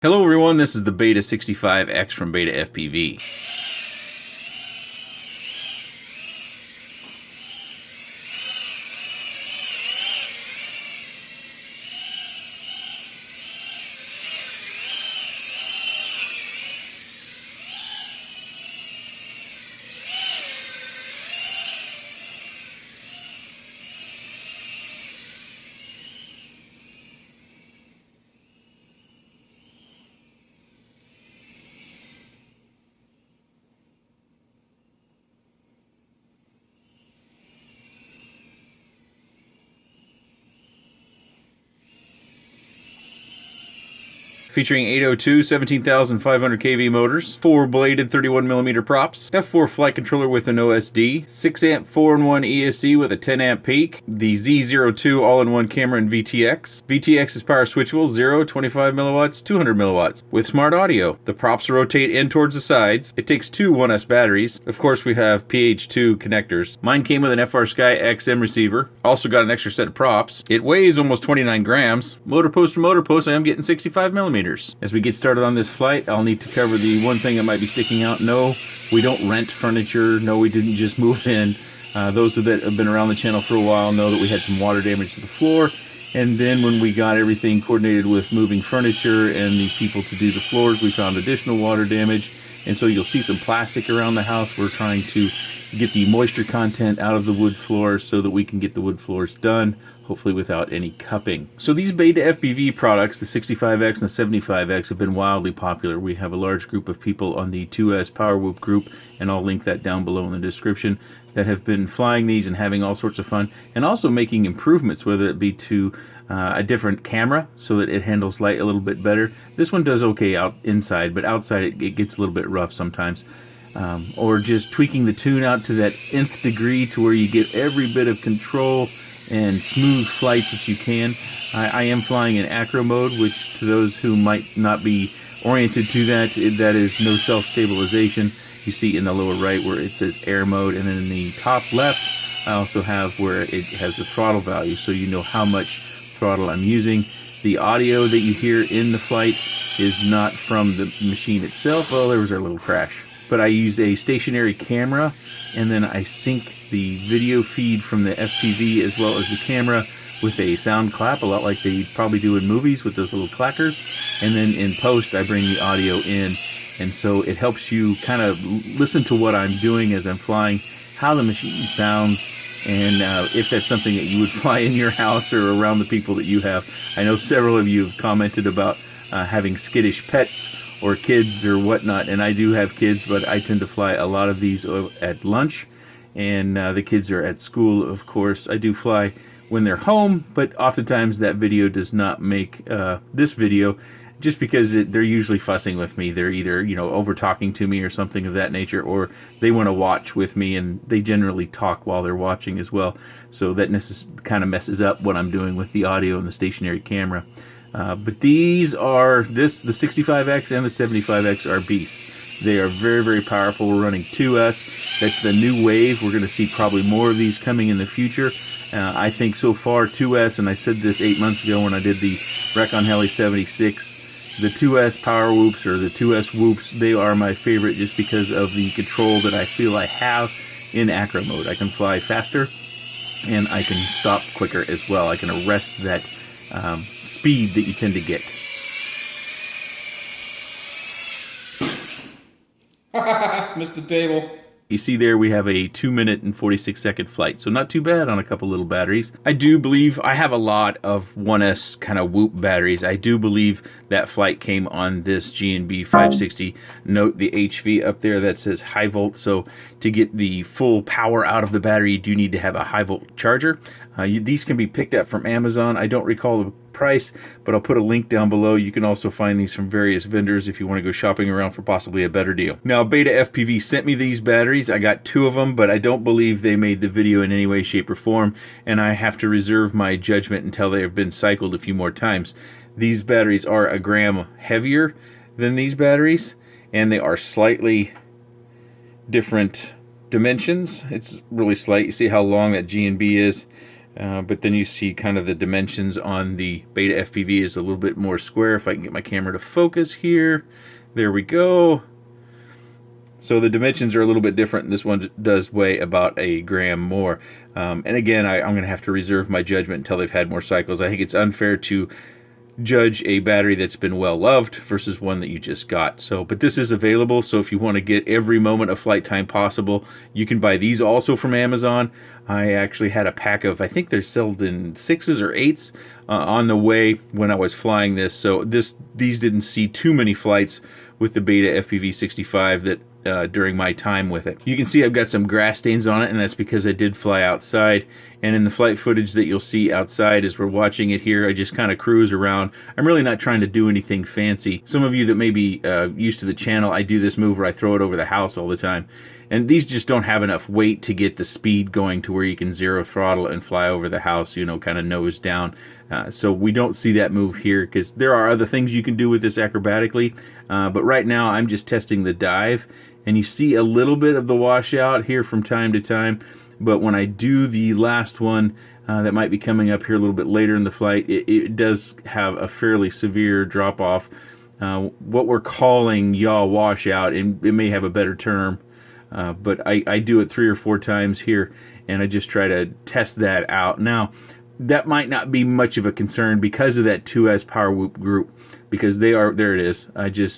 Hello everyone, this is the Beta 65X from BetaFPV. Featuring 802 17,500 kV motors, 4-bladed 31mm props, F4 flight controller with an OSD, 6-amp 4-in-1 ESC with a 10-amp peak, the Z02 all-in-one camera and VTX. VTX is power switchable, 0, 25 milliwatts, 200 milliwatts, with smart audio. The props rotate in towards the sides. It takes two 1S batteries. Of course, we have PH2 connectors. Mine came with an FR Sky XM receiver. Also got an extra set of props. It weighs almost 29 grams. Motor post to motor post, I am getting 65 millimeters. As we get started on this flight, I'll need to cover the one thing that might be sticking out. No, we don't rent furniture. No, we didn't just move in. Those that have been around the channel for a while know that we had some water damage to the floor. And then when we got everything coordinated with moving furniture and the people to do the floors, we found additional water damage. And so you'll see some plastic around the house. We're trying to get the moisture content out of the wood floors so that we can get the wood floors done, hopefully without any cupping. So these BetaFPV products, the 65X and the 75X, have been wildly popular. We have a large group of people on the 2S Power Whoop group, and I'll link that down below in the description, that have been flying these and having all sorts of fun, and also making improvements, whether it be to a different camera so that it handles light a little bit better. This one does okay out inside, but outside it gets a little bit rough sometimes. Or just tweaking the tune out to that nth degree to where you get every bit of control and smooth flights that you can. I am flying in acro mode, which to those who might not be oriented to that, that is no self-stabilization. You see in the lower right where it says air mode, and then in the top left I also have where it has the throttle value, so you know how much throttle I'm using. The audio that you hear in the flight is not from the machine itself. Oh, there was our little crash. But I use a stationary camera, and then I sync the video feed from the FPV as well as the camera with a sound clap, a lot like they probably do in movies with those little clackers. And then in post, I bring the audio in, and so it helps you kind of listen to what I'm doing as I'm flying, how the machine sounds, and if that's something that you would fly in your house or around the people that you have. I know several of you have commented about having skittish pets or kids or whatnot, and I do have kids, but I tend to fly a lot of these at lunch, and the kids are at school, of course. I do fly when they're home, but oftentimes that video does not make this video, just because they're usually fussing with me. They're either, over talking to me or something of that nature, or they want to watch with me, and they generally talk while they're watching as well. So that kind of messes up what I'm doing with the audio and the stationary camera. But these are, the 65X and the 75X are beasts. They are very, very powerful. We're running 2S. That's the new wave. We're going to see probably more of these coming in the future. I think so far 2S, and I said this 8 months ago when I did the Recon Heli 76, the 2S Power Whoops or the 2S Whoops, they are my favorite just because of the control that I feel I have in acro mode. I can fly faster, and I can stop quicker as well. I can arrest that speed that you tend to get. Missed the table. You see there we have a 2-minute and 46-second flight, so not too bad on a couple little batteries. I do believe I have a lot of 1S kind of Whoop batteries. I do believe that flight came on this G&B 560. Note the HV up there that says high volt, so to get the full power out of the battery, you do need to have a high volt charger. These can be picked up from Amazon. I don't recall the price, but I'll put a link down below. You can also find these from various vendors if you want to go shopping around for possibly a better deal. Now, BetaFPV sent me these batteries. I got 2 of them, but I don't believe they made the video in any way, shape, or form, and I have to reserve my judgment until they have been cycled a few more times. These batteries are a gram heavier than these batteries, and they are slightly different dimensions. It's really slight. You see how long that G&B is? But then you see kind of the dimensions on the BetaFPV is a little bit more square. If I can get my camera to focus here, there we go. So the dimensions are a little bit different. This one does weigh about a gram more. And again, I'm going to have to reserve my judgment until they've had more cycles. I think it's unfair to judge a battery that's been well loved versus one that you just got. So, but this is available, so if you want to get every moment of flight time possible, you can buy these also from Amazon. I actually had a pack of, I think they're sold in 6s or 8s on the way when I was flying this. So these didn't see too many flights with the BetaFPV 65 that during my time with it. You can see I've got some grass stains on it, and that's because I did fly outside. And in the flight footage that you'll see outside as we're watching it here, I just kind of cruise around. I'm really not trying to do anything fancy. Some of you that may be used to the channel, I do this move where I throw it over the house all the time. And these just don't have enough weight to get the speed going to where you can zero throttle and fly over the house, you know, kind of nose down. So we don't see that move here because there are other things you can do with this acrobatically. But right now I'm just testing the dive. And you see a little bit of the washout here from time to time. But when I do the last one that might be coming up here a little bit later in the flight, it does have a fairly severe drop off. What we're calling yaw washout, and it may have a better term, but I do it 3 or 4 times here, and I just try to test that out. Now, that might not be much of a concern because of that 2S power whoop group, because they are, there it is.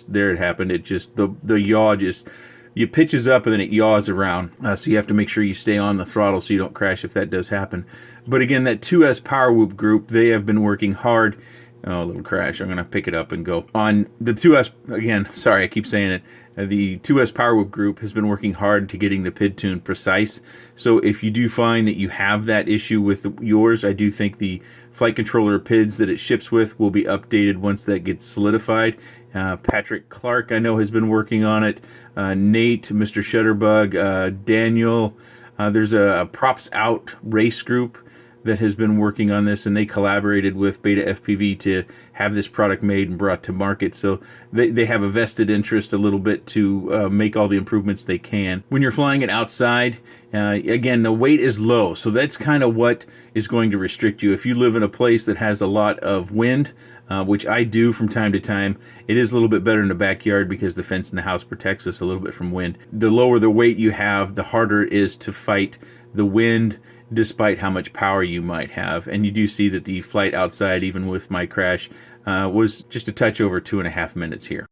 There it happened. It just, the yaw just, it pitches up and then it yaws around. So you have to make sure you stay on the throttle so you don't crash if that does happen. But again, that 2S power whoop group, they have been working hard. Oh, a little crash. I'm going to pick it up and go. On the 2S, again, sorry, I keep saying it. The 2S Power Whoop group has been working hard to getting the PID tune precise. So if you do find that you have that issue with yours, I do think the flight controller PIDs that it ships with will be updated once that gets solidified. Patrick Clark, I know, has been working on it. Nate, Mr. Shutterbug, Daniel. There's a Props Out race group that has been working on this, and they collaborated with BetaFPV to have this product made and brought to market. So they have a vested interest a little bit to make all the improvements they can. When you're flying it outside, again, the weight is low, so that's kind of what is going to restrict you. If you live in a place that has a lot of wind, which I do from time to time, it is a little bit better in the backyard because the fence in the house protects us a little bit from wind. The lower the weight you have, the harder it is to fight the wind, despite how much power you might have. And you do see that the flight outside, even with my crash, was just a touch over 2.5 minutes here.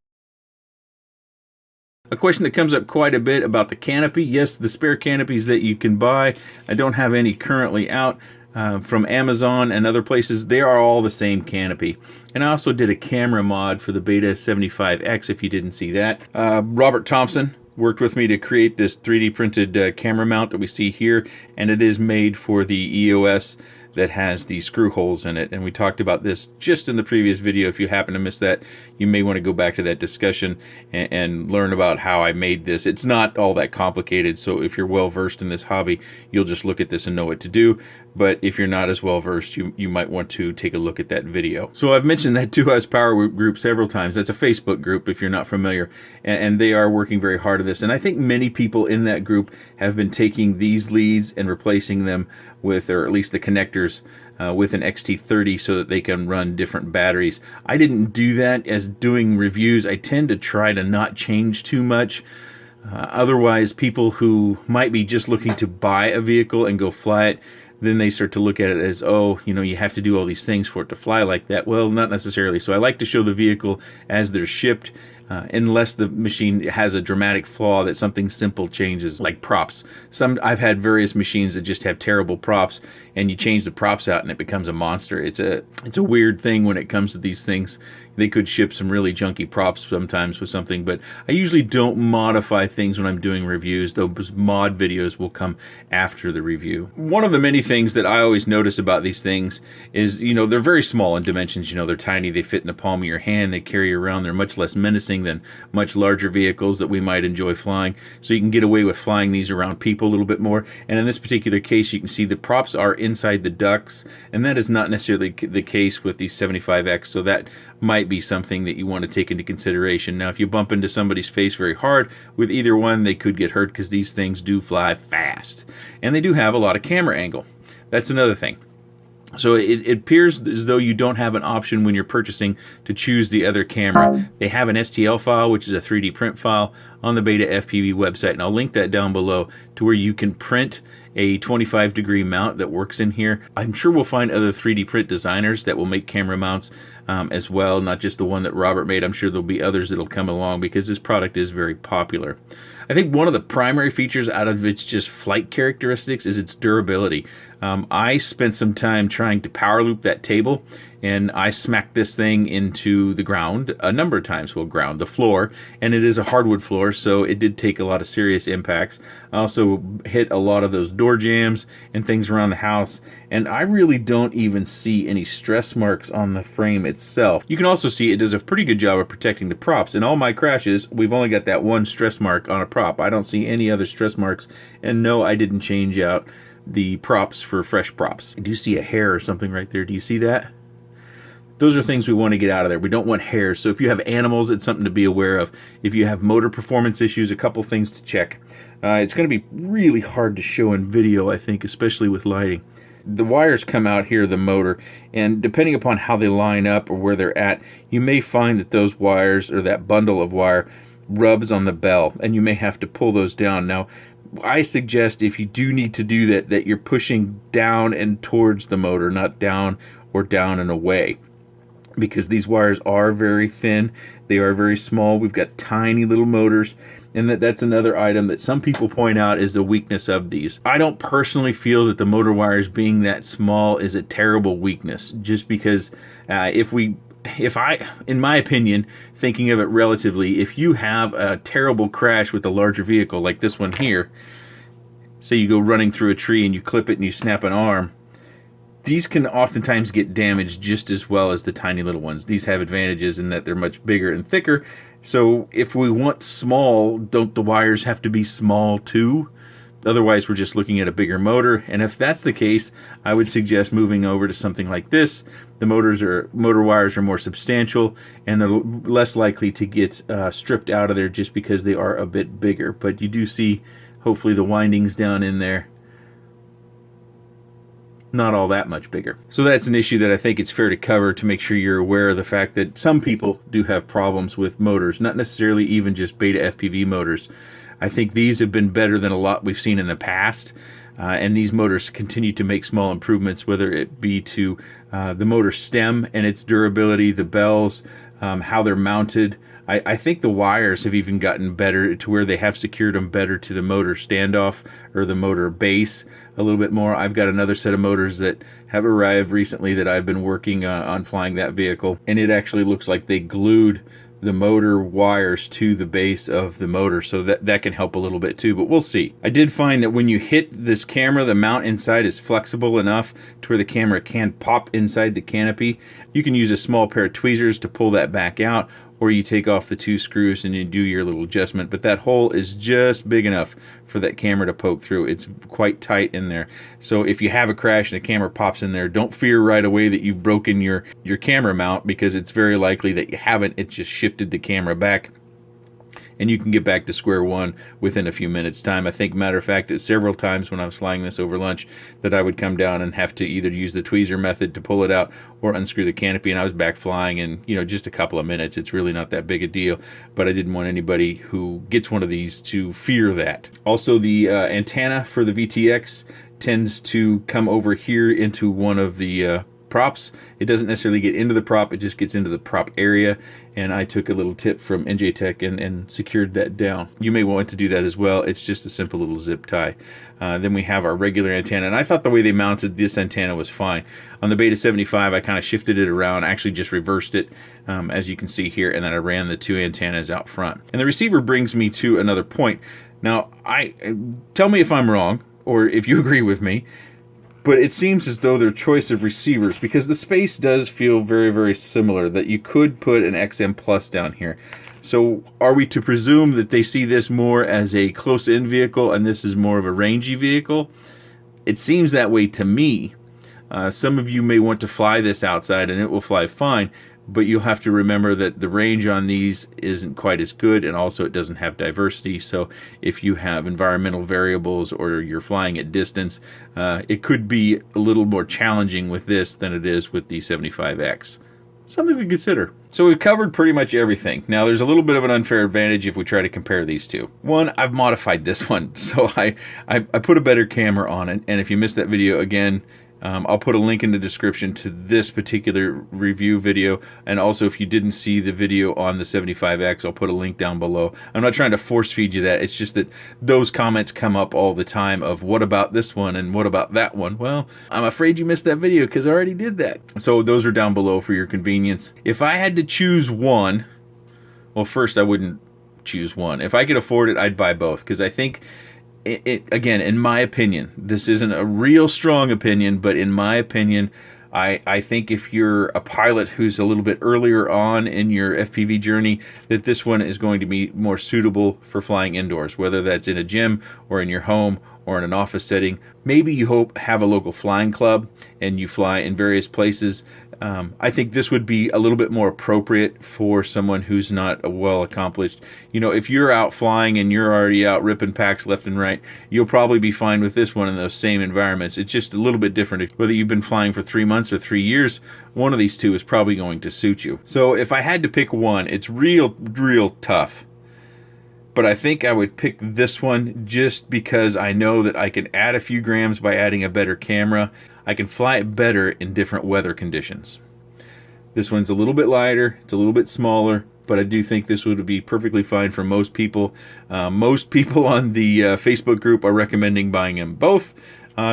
A question that comes up quite a bit about the canopy. Yes, the spare canopies that you can buy, I don't have any currently out. From Amazon and other places, they are all the same canopy. And I also did a camera mod for the Beta 75X, if you didn't see that. Robert Thompson worked with me to create this 3D printed camera mount that we see here, and it is made for the EOS that has the screw holes in it. And we talked about this just in the previous video. If you happen to miss that, you may want to go back to that discussion and learn about how I made this. It's not all that complicated, so if you're well versed in this hobby, you'll just look at this and know what to do. But if you're not as well versed, you might want to take a look at that video. So I've mentioned that 2S Power group several times. That's a Facebook group if you're not familiar, and they are working very hard at this. And I think many people in that group have been taking these leads and replacing them with, or at least the connectors, with an XT30 so that they can run different batteries. I didn't do that. As doing reviews, I tend to try to not change too much. Otherwise, people who might be just looking to buy a vehicle and go fly it, then they start to look at it as, oh, you know, you have to do all these things for it to fly like that. Well, not necessarily. So I like to show the vehicle as they're shipped, unless the machine has a dramatic flaw that something simple changes, like props. I've had various machines that just have terrible props, and you change the props out and it becomes a monster. It's a weird thing when it comes to these things. They could ship some really junky props sometimes with something, but I usually don't modify things when I'm doing reviews. Those mod videos will come after the review. One of the many things that I always notice about these things is, you know, they're very small in dimensions. You know, they're tiny. They fit in the palm of your hand. They carry around. They're much less menacing than much larger vehicles that we might enjoy flying. So you can get away with flying these around people a little bit more. And in this particular case, you can see the props are inside the ducts, and that is not necessarily the case with the 75X. So that might be something that you want to take into consideration. Now, if you bump into somebody's face very hard with either one, they could get hurt because these things do fly fast. And they do have a lot of camera angle. That's another thing. So it appears as though you don't have an option when you're purchasing to choose the other camera. They have an STL file, which is a 3D print file, on the BetaFPV website, and I'll link that down below to where you can print a 25-degree mount that works in here. I'm sure we'll find other 3D print designers that will make camera mounts as well, not just the one that Robert made. I'm sure there'll be others that'll come along because this product is very popular. I think one of the primary features out of its just flight characteristics is its durability. I spent some time trying to power loop that table, and I smacked this thing into the ground a number of times. Well, the floor, and it is a hardwood floor, so it did take a lot of serious impacts. I also hit a lot of those door jambs and things around the house, and I really don't even see any stress marks on the frame itself. You can also see it does a pretty good job of protecting the props. In all my crashes, we've only got that one stress mark on a prop. I don't see any other stress marks, and no, I didn't change out the props for fresh props. I do see a hair or something right there. Do you see that? Those are things we want to get out of there. We don't want hairs. So if you have animals, it's something to be aware of. If you have motor performance issues, a couple things to check. It's going to be really hard to show in video, I think, especially with lighting. The wires come out here, the motor, and depending upon how they line up or where they're at, you may find that those wires or that bundle of wire rubs on the bell, and you may have to pull those down. Now, I suggest if you do need to do that, that you're pushing down and towards the motor, not down or down and away, because these wires are very thin. They are very small. We've got tiny little motors, and that's another item that some people point out is the weakness of these. I don't personally feel that the motor wires being that small is a terrible weakness, just because in my opinion, thinking of it relatively, if you have a terrible crash with a larger vehicle like this one here, say you go running through a tree and you clip it and you snap an arm, these can oftentimes get damaged just as well as the tiny little ones. These have advantages in that they're much bigger and thicker. So if we want small, don't the wires have to be small too? Otherwise, we're just looking at a bigger motor. And if that's the case, I would suggest moving over to something like this. The motor wires are more substantial, and they're less likely to get stripped out of there just because they are a bit bigger. But you do see, hopefully, the windings down in there. Not all that much bigger. So that's an issue that I think it's fair to cover to make sure you're aware of the fact that some people do have problems with motors, not necessarily even just BetaFPV motors. I think these have been better than a lot we've seen in the past, and these motors continue to make small improvements, whether it be to the motor stem and its durability, the bells, how they're mounted. I think the wires have even gotten better to where they have secured them better to the motor standoff or the motor base a little bit more. I've got another set of motors that have arrived recently that I've been working on flying that vehicle, and it actually looks like they glued the motor wires to the base of the motor, so that can help a little bit too, but we'll see. I did find that when you hit this camera, the mount inside is flexible enough to where the camera can pop inside the canopy. You can use a small pair of tweezers to pull that back out, or you take off the two screws and you do your little adjustment, but that hole is just big enough for that camera to poke through. It's quite tight in there. So if you have a crash and the camera pops in there, don't fear right away that you've broken your camera mount, because it's very likely that you haven't. It just shifted the camera back, and you can get back to square one within a few minutes time. I think, matter of fact, that several times when I was flying this over lunch, that I would come down and have to either use the tweezer method to pull it out or unscrew the canopy, and I was back flying in, just a couple of minutes. It's really not that big a deal, but I didn't want anybody who gets one of these to fear that. Also, the antenna for the VTX tends to come over here into one of the props. It doesn't necessarily get into the prop, it just gets into the prop area, and I took a little tip from NJ Tech and secured that down. You may want to do that as well. It's just a simple little zip tie. Then we have our regular antenna, and I thought the way they mounted this antenna was fine. On the Beta 75, I kind of shifted it around, actually just reversed it, as you can see here, and then I ran the two antennas out front. And the receiver brings me to another point. Now, tell me if I'm wrong, or if you agree with me, but it seems as though their choice of receivers, because the space does feel very, very similar, that you could put an XM Plus down here. So are we to presume that they see this more as a close-in vehicle and this is more of a rangy vehicle? It seems that way to me. Some of you may want to fly this outside and it will fly fine, but you'll have to remember that the range on these isn't quite as good, and also it doesn't have diversity. So if you have environmental variables or you're flying at distance, it could be a little more challenging with this than it is with the 75X. Something to consider. So we've covered pretty much everything. Now there's a little bit of an unfair advantage if we try to compare these two. One, I've modified this one. So I put a better camera on it, and if you missed that video, again, I'll put a link in the description to this particular review video, and also if you didn't see the video on the 75X, I'll put a link down below. I'm not trying to force feed you that. It's just that those comments come up all the time of what about this one and what about that one. Well, I'm afraid you missed that video because I already did that. So those are down below for your convenience. If I had to choose one, well, first I wouldn't choose one. If I could afford it, I'd buy both, because I think again, in my opinion, this isn't a real strong opinion, but in my opinion, I think if you're a pilot who's a little bit earlier on in your FPV journey, that this one is going to be more suitable for flying indoors, whether that's in a gym or in your home or in an office setting. Maybe you have a local flying club and you fly in various places. I think this would be a little bit more appropriate for someone who's not a well accomplished. You know, if you're out flying and you're already out ripping packs left and right, you'll probably be fine with this one in those same environments. It's just a little bit different. Whether you've been flying for 3 months or 3 years, one of these two is probably going to suit you. So if I had to pick one, it's real tough. But I think I would pick this one just because I know that I can add a few grams by adding a better camera. I can fly it better in different weather conditions. This one's a little bit lighter, it's a little bit smaller, but I do think this would be perfectly fine for most people. Most people on the Facebook group are recommending buying them both.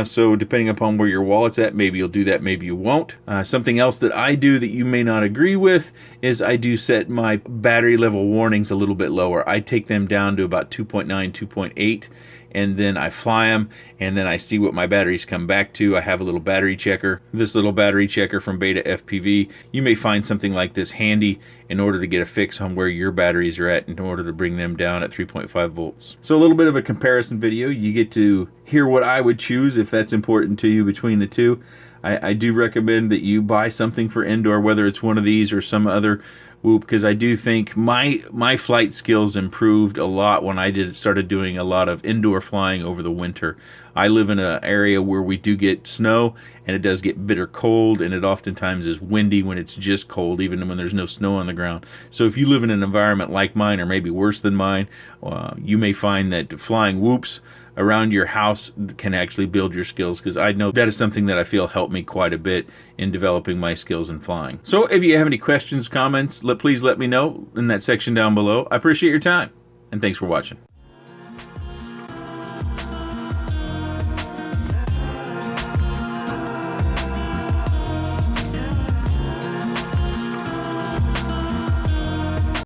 So depending upon where your wallet's at, maybe you'll do that, maybe you won't. Something else that I do that you may not agree with is I do set my battery level warnings a little bit lower. I take them down to about 2.9, 2.8, and then I fly them, and then I see what my batteries come back to. I have a little battery checker. This little battery checker from BetaFPV. You may find something like this handy in order to get a fix on where your batteries are at in order to bring them down at 3.5 volts. So a little bit of a comparison video. You get to hear what I would choose if that's important to you between the two. I do recommend that you buy something for indoor, whether it's one of these or some other Whoop, because I do think my flight skills improved a lot when I started doing a lot of indoor flying over the winter. I live in an area where we do get snow, and it does get bitter cold, and it oftentimes is windy when it's just cold, even when there's no snow on the ground. So if you live in an environment like mine, or maybe worse than mine, you may find that flying whoops around your house can actually build your skills, because I know that is something that I feel helped me quite a bit in developing my skills in flying. So if you have any questions, comments, please let me know in that section down below. I appreciate your time, and thanks for watching.